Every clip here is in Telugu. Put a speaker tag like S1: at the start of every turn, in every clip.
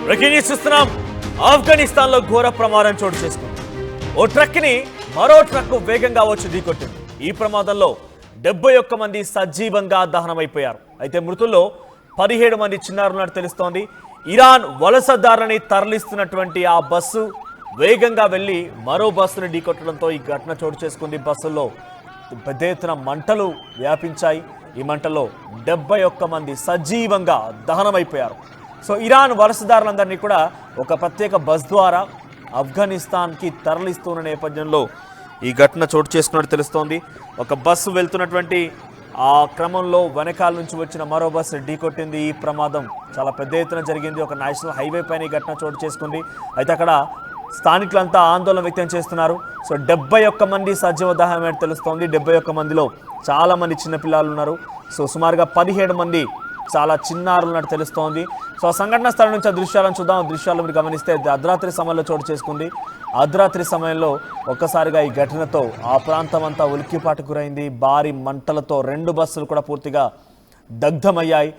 S1: బ్రేకింగ్ న్యూస్ చూస్తున్నాం. ఆఫ్ఘనిస్తాన్ లో ఘోర ప్రమాదం చోటు చేసుకుంది. ఓ ట్రక్ ని మరో ట్రక్ వేగంగా వచ్చి ఢీకొట్టింది. ఈ ప్రమాదంలో 71 మంది సజీవంగా దహనమైపోయారు. అయితే మృతుల్లో 17 మంది చిన్నారున్నట్టు తెలుస్తోంది. ఇరాన్ వలసదారులని తరలిస్తున్నటువంటి ఆ బస్సు వేగంగా వెళ్లి మరో బస్సును ఢీకొట్టడంతో ఈ ఘటన చోటు చేసుకుంది. బస్సుల్లో పెద్ద ఎత్తున మంటలు వ్యాపించాయి. ఈ మంటల్లో 71 మంది సజీవంగా దహనమైపోయారు. సో ఇరాన్ వలసదారులందరినీ కూడా ఒక ప్రత్యేక బస్ ద్వారా ఆఫ్ఘనిస్తాన్కి తరలిస్తున్న నేపథ్యంలో ఈ ఘటన చోటు చేసుకున్నట్టు తెలుస్తోంది. ఒక బస్సు వెళ్తున్నటువంటి ఆ క్రమంలో వెనకాల నుంచి వచ్చిన మరో బస్సు ఢీకొట్టింది. ఈ ప్రమాదం చాలా పెద్ద ఎత్తున జరిగింది. ఒక నేషనల్ హైవే పైన ఈ ఘటన చోటు చేసుకుంది. అయితే అక్కడ స్థానికులంతా ఆందోళన వ్యక్తం చేస్తున్నారు. సో 71 మంది సజీవ దహనమైనట్టు తెలుస్తోంది. 71 మందిలో చాలామంది చిన్నపిల్లలు ఉన్నారు. సో సుమారుగా 17 మంది చాలా చిన్నారులున్నట్టు తెలుస్తోంది. సో ఆ సంఘటన స్థలం నుంచి ఆ దృశ్యాలను చూద్దాం. దృశ్యాలు మీరు గమనిస్తే అర్ధరాత్రి సమయంలో చోటు చేసుకుంది. అర్ధరాత్రి సమయంలో ఒక్కసారిగా ఈ ఘటనతో ఆ ప్రాంతం అంతా ఉలిక్కిపాటు గురైంది. భారీ మంటలతో 2 బస్సులు కూడా పూర్తిగా దగ్ధమయ్యాయి,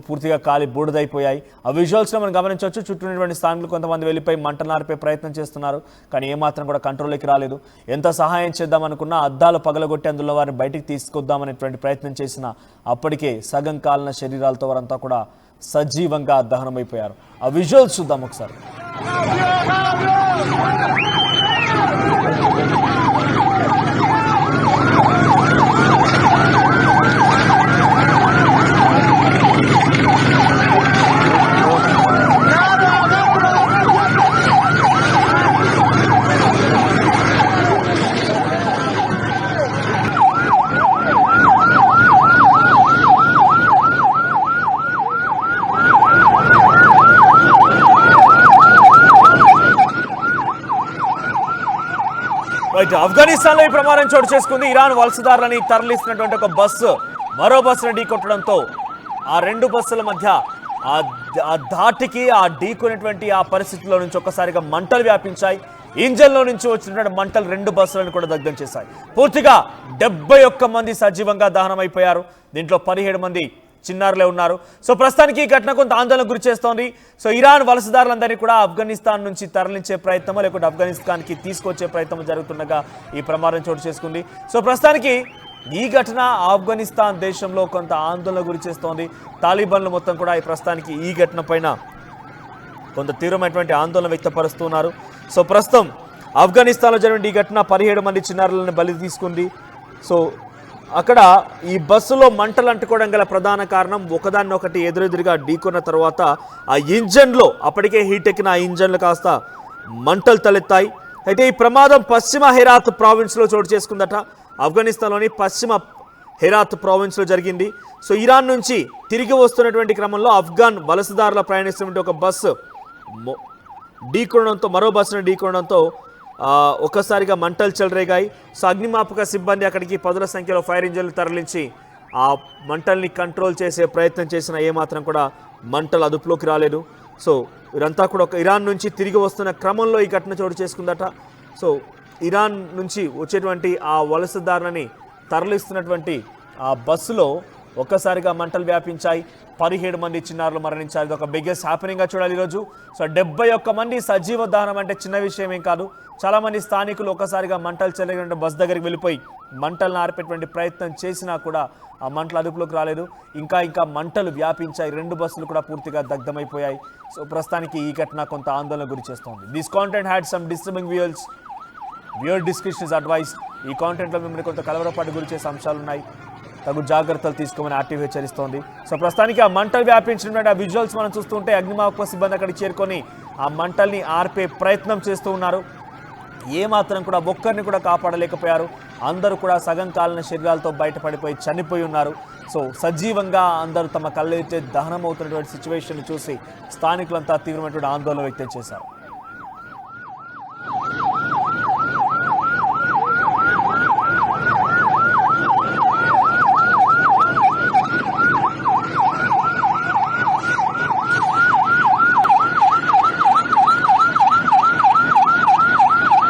S1: పూర్తిగా కాలి బూడిదైపోయాయి. ఆ విజువల్స్లో మనం గమనించవచ్చు. చుట్టూ ఉన్నటువంటి స్థానికులు కొంతమంది వెళ్ళిపోయి మంటలు నార్పే ప్రయత్నం చేస్తున్నారు. కానీ ఏమాత్రం కూడా కంట్రోల్లోకి రాలేదు. ఎంత సహాయం చేద్దామనుకున్నా అద్దాలు పగలగొట్టి అందులో వారిని బయటికి తీసుకొద్దామనేటువంటి ప్రయత్నం చేసిన అప్పటికే సగం కాలిన శరీరాలతో వారంతా కూడా సజీవంగా దహనమైపోయారు. ఆ విజువల్స్ చూద్దాం ఒకసారి. ఆఫ్ఘనిస్తాన్ లో ఈ ప్రమాదం చోటు చేసుకుంది. ఇరాన్ వలసదారులని తరలిస్తున్నటువంటి ఒక బస్సు మరో బస్సును ఢీకొట్టడంతో ఆ 2 బస్సుల మధ్య ఆ ధాటికి ఆ ఢీకొనేటువంటి ఆ పరిస్థితుల్లో నుంచి ఒక్కసారిగా మంటలు వ్యాపించాయి. ఇంజన్లో నుంచి వచ్చినటువంటి మంటలు 2 బస్సులను కూడా దగ్ధం చేశాయి. పూర్తిగా 71 మంది సజీవంగా దహనమైపోయారు. దీంట్లో 17 మంది చిన్నారులే ఉన్నారు. సో ప్రస్తుతానికి ఈ ఘటన కొంత ఆందోళనకు గురి చేస్తోంది. సో ఇరాన్ వలసదారులందరినీ కూడా ఆఫ్ఘనిస్తాన్ నుంచి తరలించే ప్రయత్నమో లేకుంటే ఆఫ్ఘనిస్తాన్కి తీసుకొచ్చే ప్రయత్నం జరుగుతుండగా ఈ ప్రమాదం చోటు చేసుకుంది. సో ప్రస్తుతానికి ఈ ఘటన ఆఫ్ఘనిస్తాన్ దేశంలో కొంత ఆందోళన గురి చేస్తోంది. తాలిబాన్లు మొత్తం కూడా ఈ ప్రస్తుతానికి ఈ ఘటన పైన కొంత తీవ్రమైనటువంటి ఆందోళన వ్యక్తపరుస్తున్నారు. సో ప్రస్తుతం ఆఫ్ఘనిస్తాన్లో జరిగిన ఈ ఘటన 17 మంది చిన్నారులను బలి తీసుకుంది. సో అక్కడ ఈ బస్సులో మంటలు అంటుకోవడం గల ప్రధాన కారణం ఒకదాన్ని ఒకటి ఎదురెదురుగా ఢీకొన్న తర్వాత ఆ ఇంజన్లో అప్పటికే హీట్ ఎక్కిన ఆ ఇంజన్లు కాస్త మంటలు తలెత్తాయి. అయితే ఈ ప్రమాదం పశ్చిమ హెరాత్ ప్రావిన్స్లో చోటు చేసుకుందట. ఆఫ్ఘనిస్తాన్లోని పశ్చిమ హెరాత్ ప్రావిన్స్లో జరిగింది. సో ఇరాన్ నుంచి తిరిగి వస్తున్నటువంటి క్రమంలో ఆఫ్ఘన్ వలసదారుల ప్రయాణిస్తున్నటువంటి ఒక బస్సు ఢీకొనడంతో మరో బస్సును ఢీకొనడంతో ఒక్కసారిగా మంటలు చెలరేగాయి. సో అగ్నిమాపక సిబ్బంది అక్కడికి 10ల సంఖ్యలో ఫైర్ ఇంజన్లు తరలించి ఆ మంటల్ని కంట్రోల్ చేసే ప్రయత్నం చేసిన ఏమాత్రం కూడా మంటలు అదుపులోకి రాలేదు. సో వీరంతా కూడా ఒక ఇరాన్ నుంచి తిరిగి వస్తున్న క్రమంలో ఈ ఘటన చోటు చేసుకుందట. సో ఇరాన్ నుంచి వచ్చేటువంటి ఆ వలసదారులని తరలిస్తున్నటువంటి ఆ బస్సులో ఒక్కసారిగా మంటలు వ్యాపించాయి. 17 మంది చిన్నారులు మరణించారు. ఇది ఒక బిగ్గెస్ట్ హ్యాపెనింగ్గా చూడాలి ఈరోజు. సో 71 మంది సజీవ దహనం అంటే చిన్న విషయం ఏం కాదు. చాలామంది స్థానికులు ఒక్కసారిగా మంటలు చెలగిన బస్ దగ్గరికి వెళ్ళిపోయి మంటలను ఆర్పేటువంటి ప్రయత్నం చేసినా కూడా ఆ మంటలు అదుపులోకి రాలేదు. ఇంకా మంటలు వ్యాపించాయి. 2 బస్సులు కూడా పూర్తిగా దగ్ధమైపోయాయి. సో ప్రస్తుతానికి ఈ ఘటన కొంత ఆందోళన గురి చేస్తోంది. This content had some disturbing viewers. Viewer description is advice. ఈ కాంటెంట్లో మిమ్మల్ని కొంత కలవరపాటు గురి చేసే అంశాలు ఉన్నాయి. తగు జాగ్రత్తలు తీసుకోమని ఆర్టీవీ హెచ్చరిస్తోంది. సో ప్రస్తుతానికి ఆ మంటలు వ్యాపించినటువంటి ఆ విజువల్స్ మనం చూస్తుంటే అగ్నిమాపక సిబ్బంది అక్కడికి చేరుకొని ఆ మంటల్ని ఆర్పే ప్రయత్నం చేస్తూ ఉన్నారు. ఏమాత్రం కూడా ఒక్కరిని కూడా కాపాడలేకపోయారు. అందరూ కూడా సగం కాలిన శరీరాలతో బయటపడిపోయి చనిపోయి ఉన్నారు. సో సజీవంగా అందరూ తమ కళ్ళైతే దహనం అవుతున్నటువంటి సిచ్యువేషన్ చూసి స్థానికులంతా తీవ్రమైనటువంటి ఆందోళన వ్యక్తం చేశారు.